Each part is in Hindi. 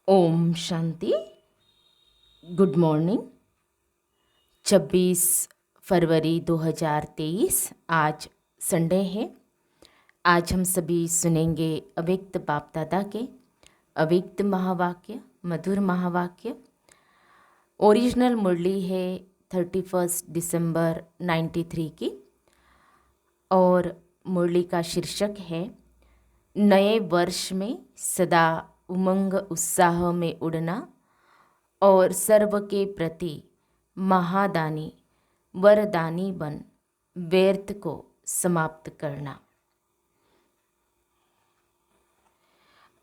ओम शांति। Good morning. 26 फरवरी 2023 आज संडे है। आज हम सभी सुनेंगे अव्यक्त बाप दादा के अव्यक्त महावाक्य, मधुर महावाक्य। ओरिजिनल मुरली है 31 दिसंबर 93 की और मुरली का शीर्षक है नए वर्ष में सदा उमंग उत्साह में उड़ना और सर्व के प्रति महादानी वरदानी बन व्यर्थ को समाप्त करना।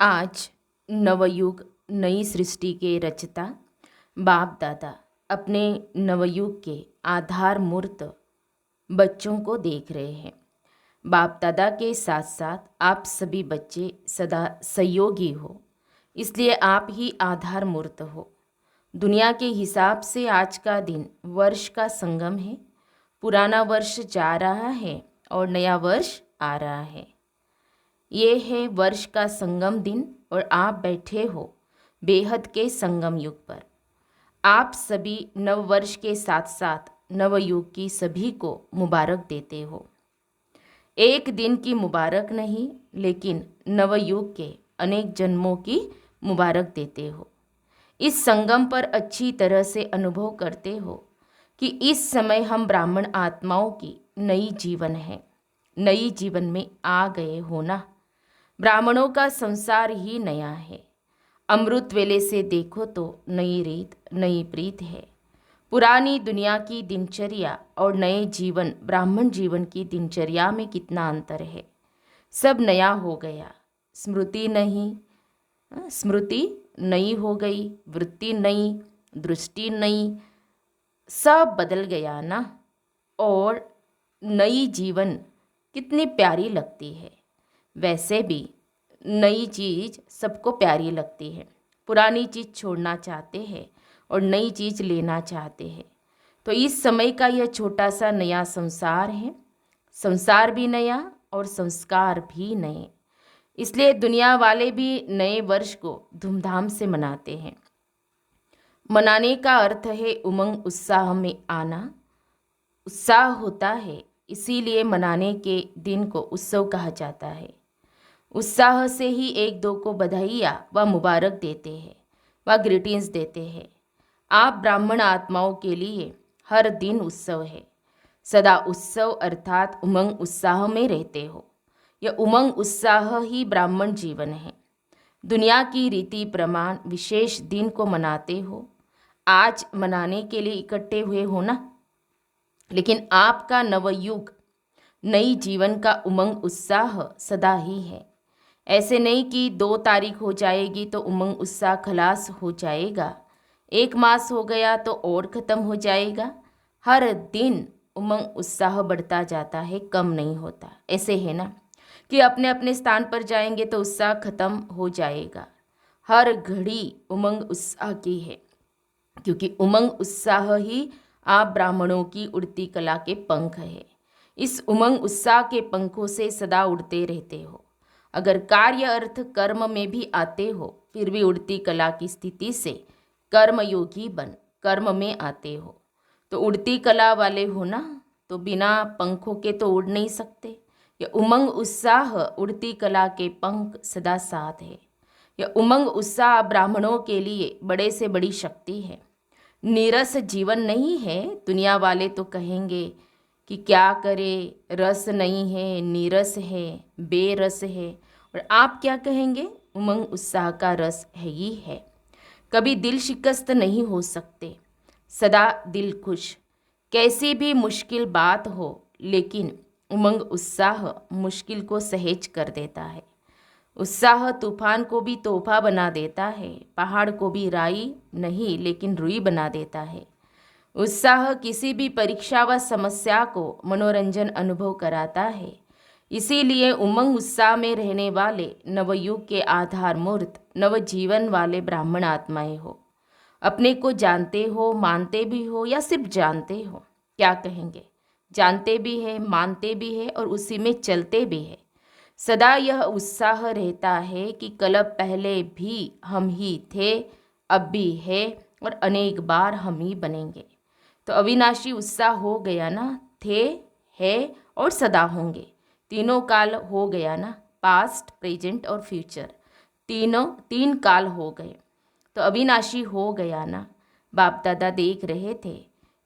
आज नवयुग नई सृष्टि के रचता बाप दादा अपने नवयुग के आधार मूर्त बच्चों को देख रहे हैं। बाप दादा के साथ साथ आप सभी बच्चे सदा सहयोगी हो, इसलिए आप ही आधार मूर्त हो। दुनिया के हिसाब से आज का दिन वर्ष का संगम है। पुराना वर्ष जा रहा है और नया वर्ष आ रहा है। ये है वर्ष का संगम दिन और आप बैठे हो बेहद के संगम युग पर। आप सभी नव वर्ष के साथ साथ नवयुग की सभी को मुबारक देते हो। एक दिन की मुबारक नहीं, लेकिन नवयुग के अनेक जन्मों की मुबारक देते हो। इस संगम पर अच्छी तरह से अनुभव करते हो कि इस समय हम ब्राह्मण आत्माओं की नई जीवन है। नई जीवन में आ गए हो ना। ब्राह्मणों का संसार ही नया है। अमृत वेले से देखो तो नई रीत नई प्रीत है। पुरानी दुनिया की दिनचर्या और नए जीवन ब्राह्मण जीवन की दिनचर्या में कितना अंतर है। सब नया हो गया। स्मृति नहीं, स्मृति नई हो गई, वृत्ति नई, दृष्टि नई, सब बदल गया ना। और नई जीवन कितनी प्यारी लगती है। वैसे भी नई चीज़ सबको प्यारी लगती है। पुरानी चीज़ छोड़ना चाहते हैं और नई चीज़ लेना चाहते हैं। तो इस समय का यह छोटा सा नया संसार है। संसार भी नया और संस्कार भी नए। इसलिए दुनिया वाले भी नए वर्ष को धूमधाम से मनाते हैं। मनाने का अर्थ है उमंग उत्साह में आना। उत्साह होता है, इसीलिए मनाने के दिन को उत्सव कहा जाता है। उत्साह से ही एक दो को बधाइयाँ व मुबारक देते हैं व ग्रीटिंग्स देते हैं। आप ब्राह्मण आत्माओं के लिए हर दिन उत्सव है। सदा उत्सव अर्थात उमंग उत्साह में रहते हो। यह उमंग उत्साह ही ब्राह्मण जीवन है। दुनिया की रीति प्रमाण विशेष दिन को मनाते हो। आज मनाने के लिए इकट्ठे हुए हो ना। लेकिन आपका नवयुग नई जीवन का उमंग उत्साह सदा ही है। ऐसे नहीं कि 2 तारीख हो जाएगी तो उमंग उत्साह खलास हो जाएगा, 1 मास हो गया तो और ख़त्म हो जाएगा। हर दिन उमंग उत्साह बढ़ता जाता है, कम नहीं होता। ऐसे है ना कि अपने अपने स्थान पर जाएंगे तो उत्साह खत्म हो जाएगा। हर घड़ी उमंग उत्साह की है, क्योंकि उमंग उत्साह ही आप ब्राह्मणों की उड़ती कला के पंख है। इस उमंग उत्साह के पंखों से सदा उड़ते रहते हो। अगर कार्य अर्थ कर्म में भी आते हो, फिर भी उड़ती कला की स्थिति से कर्मयोगी बन कर्म में आते हो। तो उड़ती कला वाले हो ना, तो बिना पंखों के तो उड़ नहीं सकते। यह उमंग उत्साह उड़ती कला के पंख सदा साथ है। यह उमंग उत्साह ब्राह्मणों के लिए बड़े से बड़ी शक्ति है। नीरस जीवन नहीं है। दुनिया वाले तो कहेंगे कि क्या करे, रस नहीं है, नीरस है, बेरस है। और आप क्या कहेंगे? उमंग उत्साह का रस है ही है। कभी दिल शिकस्त नहीं हो सकते, सदा दिल खुश। कैसी भी मुश्किल बात हो, लेकिन उमंग उत्साह मुश्किल को सहज कर देता है। उत्साह तूफान को भी तोहफा बना देता है। पहाड़ को भी राई नहीं लेकिन रुई बना देता है। उत्साह किसी भी परीक्षा व समस्या को मनोरंजन अनुभव कराता है। इसीलिए उमंग उत्साह में रहने वाले नवयुग के आधार मूर्त नवजीवन वाले ब्राह्मण आत्माएं हो। अपने को जानते हो, मानते भी हो या सिर्फ जानते हो? क्या कहेंगे? जानते भी है, मानते भी है और उसी में चलते भी है। सदा यह उत्साह रहता है कि कल पहले भी हम ही थे, अब भी है और अनेक बार हम ही बनेंगे। तो अविनाशी उत्साह हो गया ना, थे, है और सदा होंगे। तीनों काल हो गया ना, पास्ट, प्रेजेंट और फ्यूचर। तीन काल हो गए तो अविनाशी हो गया ना। बाप दादा देख रहे थे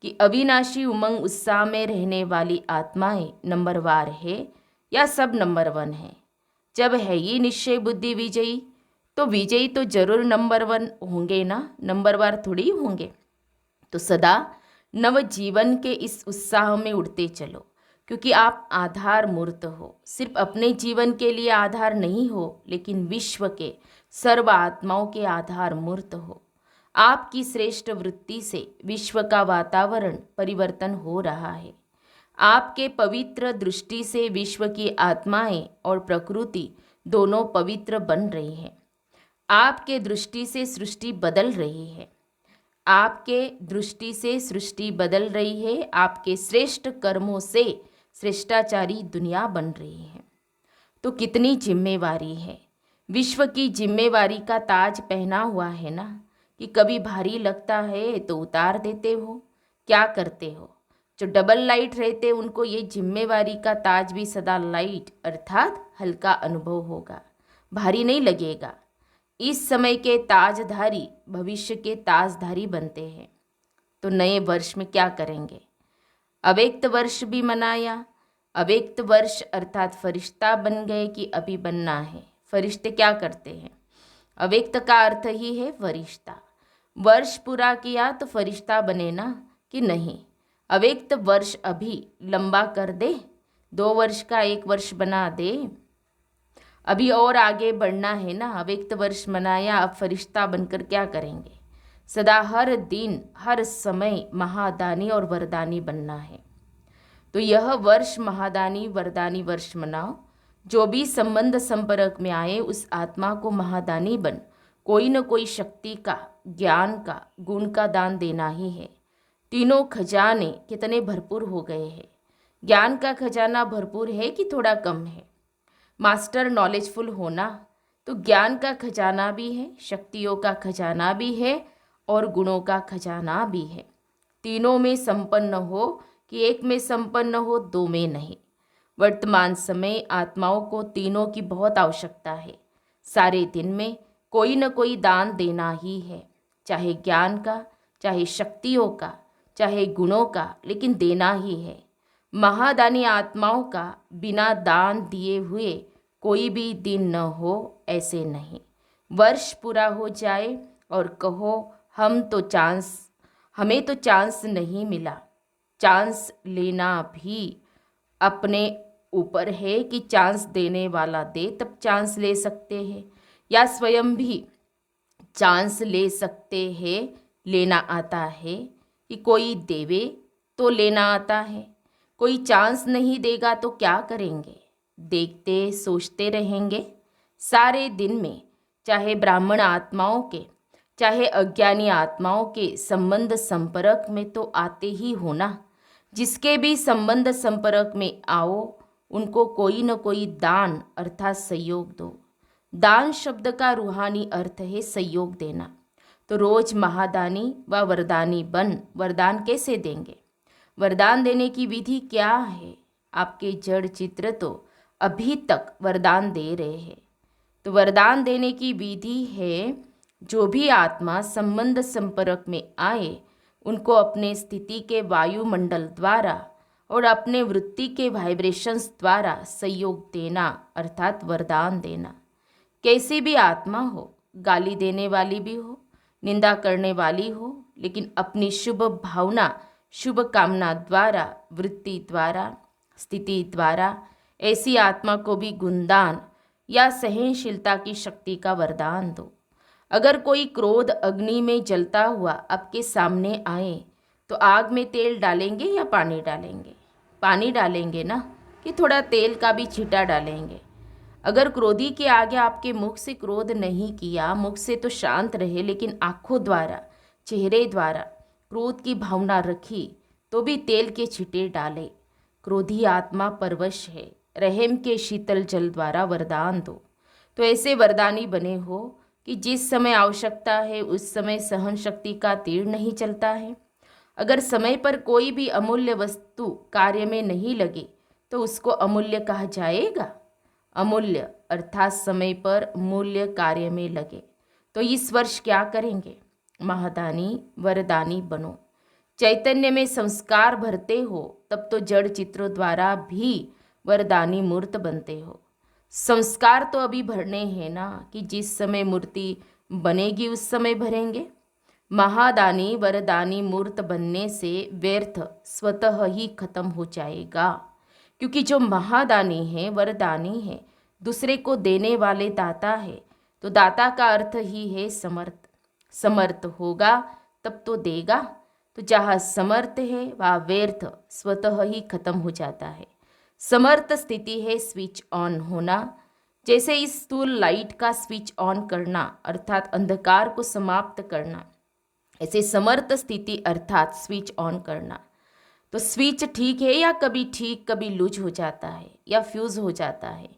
कि अविनाशी उमंग उत्साह में रहने वाली आत्माएं नंबरवार है या सब नंबर 1 है। जब है ये निश्चय बुद्धि विजयी, तो विजयी तो जरूर नंबर 1 होंगे ना, नंबरवार थोड़ी होंगे। तो सदा नव जीवन के इस उत्साह में उड़ते चलो, क्योंकि आप आधार मूर्त हो। सिर्फ अपने जीवन के लिए आधार नहीं हो, लेकिन विश्व के सर्व आत्माओं के आधार मूर्त हो। आपकी श्रेष्ठ वृत्ति से विश्व का वातावरण परिवर्तन हो रहा है। आपके पवित्र दृष्टि से विश्व की आत्माएं और प्रकृति दोनों पवित्र बन रही हैं। आपके दृष्टि से सृष्टि बदल रही है। आपके दृष्टि से सृष्टि बदल रही है। आपके श्रेष्ठ कर्मों से श्रेष्ठाचारी दुनिया बन रही है। तो कितनी जिम्मेवारी है। विश्व की जिम्मेवारी का ताज पहना हुआ है ना, कि कभी भारी लगता है तो उतार देते हो। क्या करते हो? जो डबल लाइट रहते उनको ये जिम्मेवारी का ताज भी सदा लाइट अर्थात हल्का अनुभव होगा, भारी नहीं लगेगा। इस समय के ताजधारी भविष्य के ताजधारी बनते हैं। तो नए वर्ष में क्या करेंगे? अव्यक्त वर्ष भी मनाया। अव्यक्त वर्ष अर्थात फरिश्ता बन गए कि अभी बनना है। फरिश्ते क्या करते हैं? अव्यक्त का अर्थ ही है फरिश्ता। वर्ष पूरा किया तो फरिश्ता बने ना, कि नहीं? अव्यक्त वर्ष अभी लंबा कर दे, 2 वर्ष का 1 वर्ष बना दे। अभी और आगे बढ़ना है ना। अव्यक्त वर्ष मनाया, अब फरिश्ता बनकर क्या करेंगे? सदा हर दिन हर समय महादानी और वरदानी बनना है। तो यह वर्ष महादानी वरदानी वर्ष मनाओ। जो भी संबंध संपर्क में आए उस आत्मा को महादानी बन कोई न कोई शक्ति का, ज्ञान का, गुण का दान देना ही है। तीनों खजाने कितने भरपूर हो गए हैं। ज्ञान का खजाना भरपूर है कि थोड़ा कम है? मास्टर नॉलेजफुल होना तो ज्ञान का खजाना भी है, शक्तियों का खजाना भी है और गुणों का खजाना भी है। तीनों में संपन्न हो कि एक में संपन्न हो, 2 में नहीं। वर्तमान समय आत्माओं को तीनों की बहुत आवश्यकता है। सारे दिन में कोई न कोई दान देना ही है, चाहे ज्ञान का, चाहे शक्तियों का, चाहे गुणों का, लेकिन देना ही है। महादानी आत्माओं का बिना दान दिए हुए कोई भी दिन न हो, ऐसे नहीं। वर्ष पूरा हो जाए और कहो हमें तो चांस नहीं मिला। चांस लेना भी अपने ऊपर है कि चांस देने वाला दे तब चांस ले सकते हैं, या स्वयं भी चांस ले सकते हैं। लेना आता है कि कोई देवे तो लेना आता है। कोई चांस नहीं देगा तो क्या करेंगे? देखते सोचते रहेंगे सारे दिन में। चाहे ब्राह्मण आत्माओं के, चाहे अज्ञानी आत्माओं के संबंध संपर्क में तो आते ही हो ना। जिसके भी संबंध संपर्क में आओ उनको कोई न कोई दान अर्थात सहयोग दो। दान शब्द का रूहानी अर्थ है सहयोग देना। तो रोज महादानी व वरदानी बन वरदान कैसे देंगे? वरदान देने की विधि क्या है? आपके जड़ चित्र तो अभी तक वरदान दे रहे हैं। तो वरदान देने की विधि है, जो भी आत्मा संबंध संपर्क में आए उनको अपने स्थिति के वायुमंडल द्वारा और अपने वृत्ति के वाइब्रेशंस द्वारा सहयोग देना अर्थात वरदान देना। कैसी भी आत्मा हो, गाली देने वाली भी हो, निंदा करने वाली हो, लेकिन अपनी शुभ भावना, शुभ कामना द्वारा, वृत्ति द्वारा, स्थिति द्वारा ऐसी आत्मा को भी गुणदान या सहनशीलता की शक्ति का वरदान दो। अगर कोई क्रोध अग्नि में जलता हुआ आपके सामने आए तो आग में तेल डालेंगे या पानी डालेंगे? पानी डालेंगे ना, कि थोड़ा तेल का भी छींटा डालेंगे। अगर क्रोधी के आगे आपके मुख से क्रोध नहीं किया, मुख से तो शांत रहे, लेकिन आँखों द्वारा, चेहरे द्वारा क्रोध की भावना रखी तो भी तेल के छींटे डाले। क्रोधी आत्मा परवश है, रहम के शीतल जल द्वारा वरदान दो। तो ऐसे वरदानी बने हो कि जिस समय आवश्यकता है उस समय सहन शक्ति का तीर नहीं चलता है। अगर समय पर कोई भी अमूल्य वस्तु कार्य में नहीं लगे तो उसको अमूल्य कहा जाएगा। अमूल्य अर्थात समय पर मूल्य कार्य में लगे। तो इस वर्ष क्या करेंगे? महादानी वरदानी बनो। चैतन्य में संस्कार भरते हो तब तो जड़ चित्रों द्वारा भी वरदानी मूर्त बनते हो। संस्कार तो अभी भरने हैं ना, कि जिस समय मूर्ति बनेगी उस समय भरेंगे। महादानी वरदानी मूर्त बनने से व्यर्थ स्वतः ही खत्म हो जाएगा, क्योंकि जो महादानी है वरदानी है, दूसरे को देने वाले दाता है। तो दाता का अर्थ ही है समर्थ। समर्थ होगा तब तो देगा। तो जहाँ समर्थ है वहाँ व्यर्थ स्वतः ही खत्म हो जाता है। समर्थ स्थिति है स्विच ऑन होना। जैसे इस स्थूल लाइट का स्विच ऑन करना अर्थात अंधकार को समाप्त करना, ऐसे समर्थ स्थिति अर्थात स्विच ऑन करना। तो स्विच ठीक है या कभी ठीक कभी लूज हो जाता है या फ्यूज हो जाता है।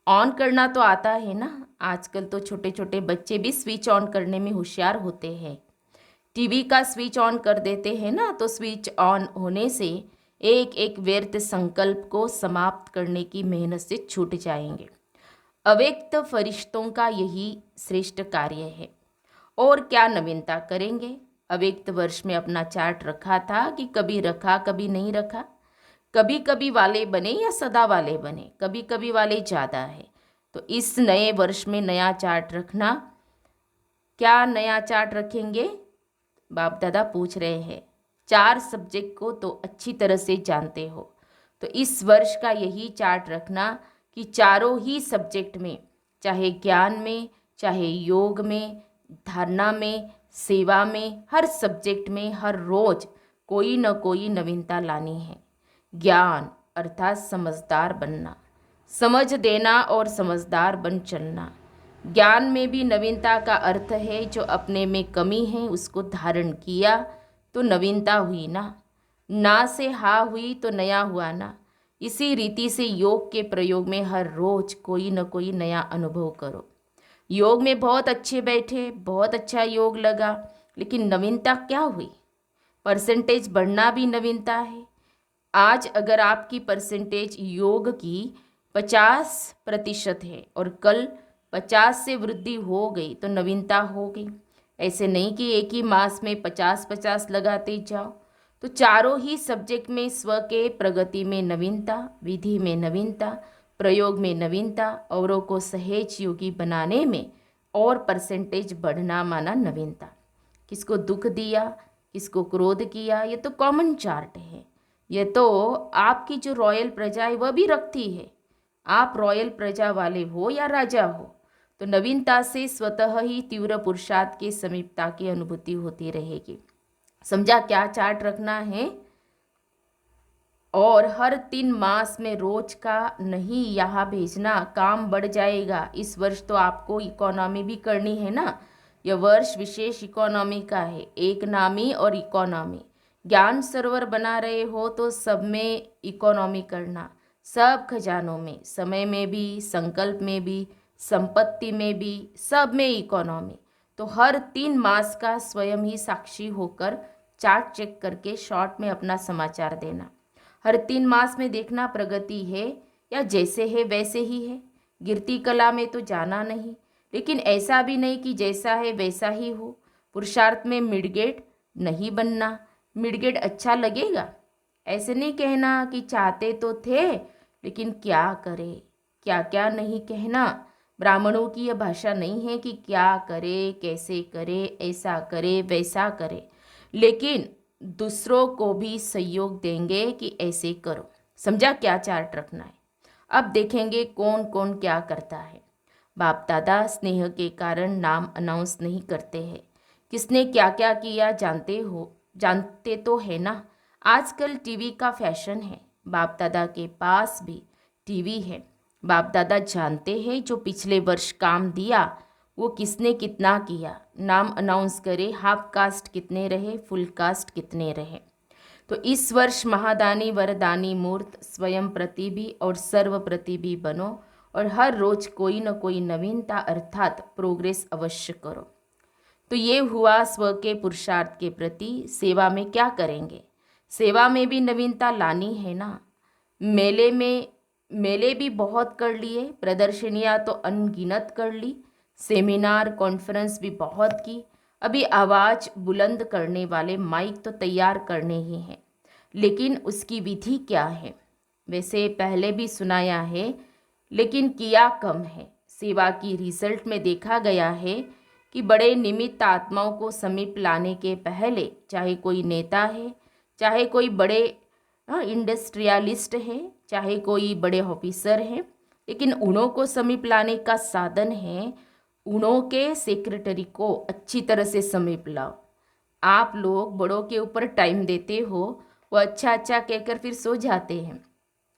ऑन करना तो आता है ना। आजकल तो छोटे छोटे बच्चे भी स्विच ऑन करने में होशियार होते हैं। टीवी का स्विच ऑन कर देते हैं ना, तो स्विच ऑन होने से एक एक व्यर्थ संकल्प को समाप्त करने की मेहनत से छूट जाएंगे। अव्यक्त फरिश्तों का यही श्रेष्ठ कार्य है। और क्या नवीनता करेंगे? अव्यक्त वर्ष में अपना चार्ट रखा था कि कभी रखा कभी नहीं रखा, कभी कभी वाले बने या सदा वाले बने, कभी कभी वाले ज़्यादा है। तो इस नए वर्ष में नया चार्ट रखना। क्या नया चार्ट रखेंगे? बाप दादा पूछ रहे हैं। 4 सब्जेक्ट को तो अच्छी तरह से जानते हो, तो इस वर्ष का यही चार्ट रखना कि चारों ही सब्जेक्ट में, चाहे ज्ञान में, चाहे योग में, धारणा में, सेवा में, हर सब्जेक्ट में हर रोज कोई न कोई नवीनता लानी है। ज्ञान अर्थात समझदार बनना, समझ देना और समझदार बन चलना। ज्ञान में भी नवीनता का अर्थ है जो अपने में कमी है उसको धारण किया तो नवीनता हुई ना। ना से हा हुई तो नया हुआ ना। इसी रीति से योग के प्रयोग में हर रोज कोई न कोई नया अनुभव करो। योग में बहुत अच्छे बैठे, बहुत अच्छा योग लगा, लेकिन नवीनता क्या हुई? परसेंटेज बढ़ना भी नवीनता है। आज अगर आपकी परसेंटेज योग की 50% है और कल 50 से वृद्धि हो गई तो नवीनता हो गई। ऐसे नहीं कि एक ही मास में 50-50 लगाते जाओ। तो चारों ही सब्जेक्ट में स्व के प्रगति में नवीनता, विधि में नवीनता, प्रयोग में नवीनता, औरों को सहज योगी बनाने में और परसेंटेज बढ़ना माना नवीनता। किसको दुख दिया, किसको क्रोध किया, ये तो कॉमन चार्ट है। ये तो आपकी जो रॉयल प्रजा है वह भी रखती है। आप रॉयल प्रजा वाले हो या राजा हो, तो नवीनता से स्वतः ही तीव्र पुरुषार्थ की समीपता की अनुभूति होती रहेगी। समझा क्या चार्ट रखना है? और हर 3 मास में रोज का नहीं यहाँ भेजना, काम बढ़ जाएगा। इस वर्ष तो आपको इकोनॉमी भी करनी है ना। यह वर्ष विशेष इकोनॉमी का है, एक नामी और इकोनॉमी। ज्ञान सरोवर बना रहे हो तो सब में इकोनॉमी करना, सब खजानों में, समय में भी, संकल्प में भी, संपत्ति में भी, सब में इकोनॉमी। तो हर 3 मास का स्वयं ही साक्षी होकर चार्ट चेक करके शॉर्ट में अपना समाचार देना। हर 3 मास में देखना प्रगति है या जैसे है वैसे ही है। गिरती कला में तो जाना नहीं, लेकिन ऐसा भी नहीं कि जैसा है वैसा ही हो। पुरुषार्थ में मिडगेट नहीं बनना। मिडगेट अच्छा लगेगा, ऐसे नहीं कहना कि चाहते तो थे लेकिन क्या करे, क्या क्या नहीं कहना। ब्राह्मणों की यह भाषा नहीं है कि क्या करे, कैसे करे, ऐसा करे, वैसा करे, लेकिन दूसरों को भी सहयोग देंगे कि ऐसे करो। समझा क्या चार्ट रखना है? अब देखेंगे कौन कौन क्या करता है। बाप दादा स्नेह के कारण नाम अनाउंस नहीं करते हैं। किसने क्या क्या किया जानते तो है ना। आजकल टीवी का फैशन है। बाप दादा के पास भी टीवी है। बाप दादा जानते हैं जो पिछले वर्ष काम दिया वो किसने कितना किया। नाम अनाउंस करे, हाफ कास्ट कितने रहे, फुल कास्ट कितने रहे। तो इस वर्ष महादानी वरदानी मूर्त स्वयं प्रति भी और सर्व प्रति भी बनो और हर रोज कोई न कोई नवीनता अर्थात प्रोग्रेस अवश्य करो। तो ये हुआ स्व के पुरुषार्थ के प्रति। सेवा में क्या करेंगे? सेवा में भी नवीनता लानी है ना। मेले भी बहुत कर लिए, प्रदर्शनियाँ तो अनगिनत कर ली, सेमिनार कॉन्फ्रेंस भी बहुत की। अभी आवाज़ बुलंद करने वाले माइक तो तैयार करने ही हैं, लेकिन उसकी विधि क्या है? वैसे पहले भी सुनाया है, लेकिन किया कम है। सेवा की रिजल्ट में देखा गया है कि बड़े निमित्त आत्माओं को समीप लाने के पहले, चाहे कोई नेता है, चाहे कोई बड़े इंडस्ट्रियलिस्ट है, चाहे कोई बड़े ऑफिसर हैं, लेकिन उन्हों को समीप लाने का साधन है उन्हों के सेक्रेटरी को अच्छी तरह से समीप लाओ। आप लोग बड़ों के ऊपर टाइम देते हो, वो अच्छा अच्छा कहकर फिर सो जाते हैं।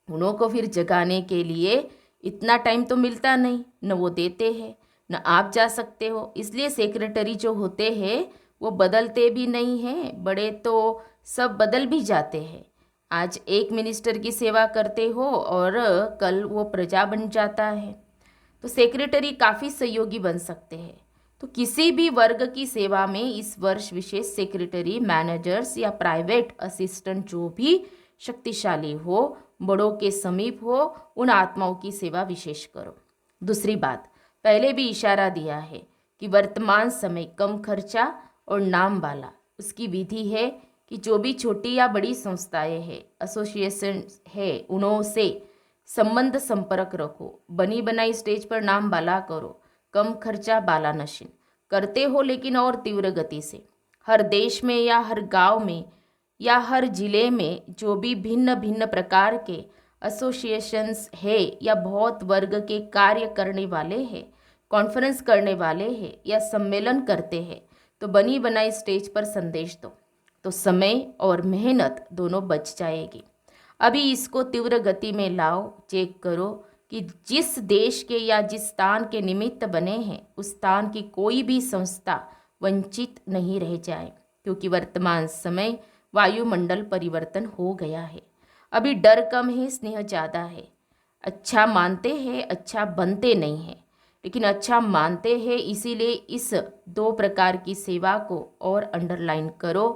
उन्हों को फिर जगाने के लिए इतना टाइम तो मिलता नहीं, न वो देते हैं न आप जा सकते हो। इसलिए सेक्रेटरी जो होते हैं वो बदलते भी नहीं हैं, बड़े तो सब बदल भी जाते हैं। आज एक मिनिस्टर की सेवा करते हो और कल वो प्रजा बन जाता है। तो सेक्रेटरी काफ़ी सहयोगी बन सकते हैं। तो किसी भी वर्ग की सेवा में इस वर्ष विशेष सेक्रेटरी, मैनेजर्स या प्राइवेट असिस्टेंट जो भी शक्तिशाली हो, बड़ों के समीप हो, उन आत्माओं की सेवा विशेष करो। दूसरी बात, पहले भी इशारा दिया है कि वर्तमान समय कम खर्चा और नाम वाला। उसकी विधि है कि जो भी छोटी या बड़ी संस्थाएं हैं, एसोसिएशन है, उन्हों से संबंध संपर्क रखो। बनी बनाई स्टेज पर नाम बाला करो, कम खर्चा बाला नशीन करते हो, लेकिन और तीव्र गति से। हर देश में या हर गांव में या हर जिले में जो भी भिन्न भिन्न प्रकार के एसोसिएशंस है या बहुत वर्ग के कार्य करने वाले हैं, कॉन्फ्रेंस करने वाले हैं या सम्मेलन करते हैं, तो बनी बनाई स्टेज पर संदेश दो, तो समय और मेहनत दोनों बच जाएगी। अभी इसको तीव्र गति में लाओ। चेक करो कि जिस देश के या जिस स्थान के निमित्त बने हैं, उस स्थान की कोई भी संस्था वंचित नहीं रह जाए, क्योंकि वर्तमान समय वायुमंडल परिवर्तन हो गया है। अभी डर कम है, स्नेह ज़्यादा है। अच्छा मानते हैं, अच्छा बनते नहीं हैं, लेकिन अच्छा मानते हैं। इसीलिए इस दो प्रकार की सेवा को और अंडरलाइन करो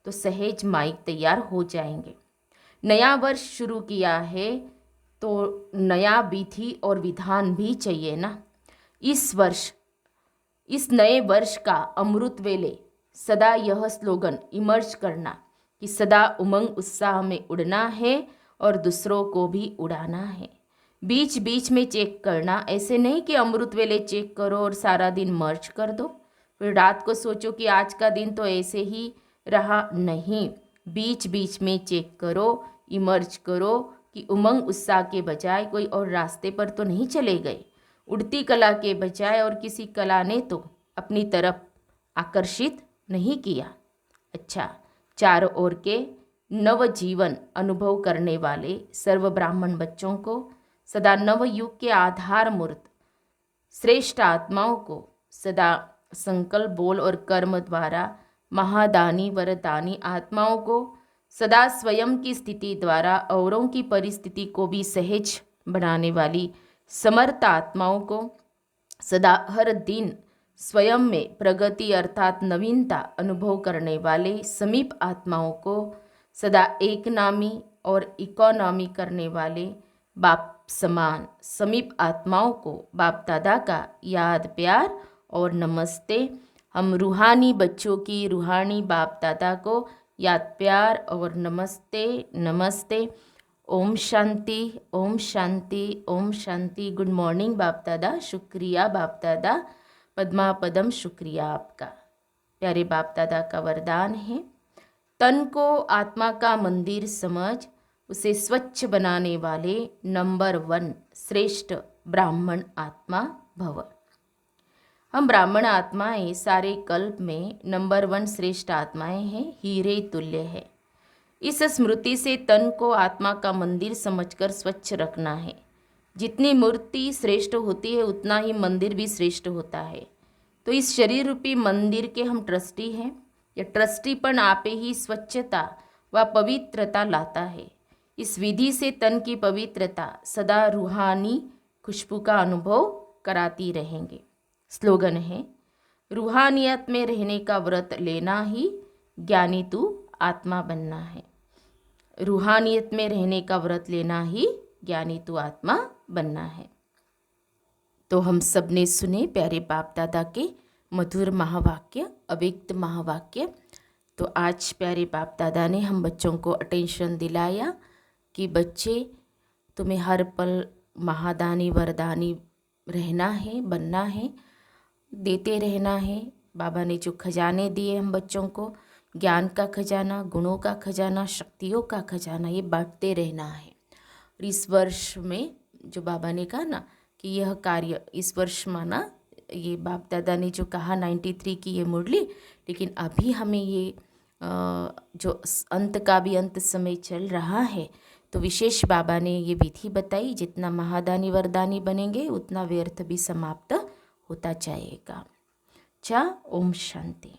तो सहज माइक तैयार हो जाएंगे। नया वर्ष शुरू किया है तो नया विधि और विधान भी चाहिए ना। इस नए वर्ष का अमृत वेले सदा यह स्लोगन इमर्ज करना कि सदा उमंग उत्साह में उड़ना है और दूसरों को भी उड़ाना है। बीच बीच में चेक करना, ऐसे नहीं कि अमृत वेले चेक करो और सारा दिन मर्ज कर दो, फिर रात को सोचो कि आज का दिन तो ऐसे ही रहा। नहीं, बीच बीच में चेक करो, इमर्ज करो कि उमंग उत्साह के बजाय कोई और रास्ते पर तो नहीं चले गए। उड़ती कला के बजाय और किसी कला ने तो अपनी तरफ आकर्षित नहीं किया। अच्छा, चारों ओर के नव जीवन अनुभव करने वाले सर्व ब्राह्मण बच्चों को, सदा नव युग के आधार मूर्त श्रेष्ठ आत्माओं को सदा संकल्प, बोल और कर्म द्वारा महादानी वरदानी आत्माओं को सदा स्वयं की स्थिति द्वारा औरों की परिस्थिति को भी सहज बनाने वाली समर्थ आत्माओं को, सदा हर दिन स्वयं में प्रगति अर्थात नवीनता अनुभव करने वाले समीप आत्माओं को, सदा एक नामी और इकोनॉमी करने वाले बाप समान समीप आत्माओं को बाप दादा का याद, प्यार और नमस्ते। हम रूहानी बच्चों की रूहानी बाप दादा को याद, प्यार और नमस्ते नमस्ते। ओम शांति, ओम शांति, ओम शांति। गुड मॉर्निंग बाप दादा, शुक्रिया बाप दादा, पद्मा पदम शुक्रिया आपका। प्यारे बाप दादा का वरदान है, तन को आत्मा का मंदिर समझ उसे स्वच्छ बनाने वाले नंबर 1 श्रेष्ठ ब्राह्मण आत्मा भव। हम ब्राह्मण आत्माएं सारे कल्प में नंबर 1 श्रेष्ठ आत्माएं हैं, हीरे तुल्य है। इस स्मृति से तन को आत्मा का मंदिर समझकर स्वच्छ रखना है। जितनी मूर्ति श्रेष्ठ होती है उतना ही मंदिर भी श्रेष्ठ होता है। तो इस शरीर रूपी मंदिर के हम ट्रस्टी हैं। यह ट्रस्टीपन आपे ही स्वच्छता वह पवित्रता लाता है। इस विधि से तन की पवित्रता सदा रूहानी खुशबू का अनुभव कराती रहेंगे। स्लोगन है, रूहानियत में रहने का व्रत लेना ही ज्ञानी तू आत्मा बनना है। रूहानियत में रहने का व्रत लेना ही ज्ञानी तू आत्मा बनना है। तो हम सब ने सुने प्यारे बाप दादा के मधुर महावाक्य, अव्यक्त महावाक्य। तो आज प्यारे बाप दादा ने हम बच्चों को अटेंशन दिलाया कि बच्चे, तुम्हें हर पल महादानी वरदानी रहना है, बनना है, देते रहना है। बाबा ने जो खजाने दिए हम बच्चों को, ज्ञान का खजाना, गुणों का खजाना, शक्तियों का खजाना, ये बांटते रहना है। और इस वर्ष में जो बाबा ने कहा ना कि यह कार्य इस वर्ष माना, ये बाप दादा ने जो कहा 93 की ये मुरली, लेकिन अभी हमें ये जो अंत का भी अंत समय चल रहा है, तो विशेष बाबा ने ये विधि बताई, जितना महादानी वरदानी बनेंगे उतना व्यर्थ भी समाप्त होता जाएगा। ओम शांति।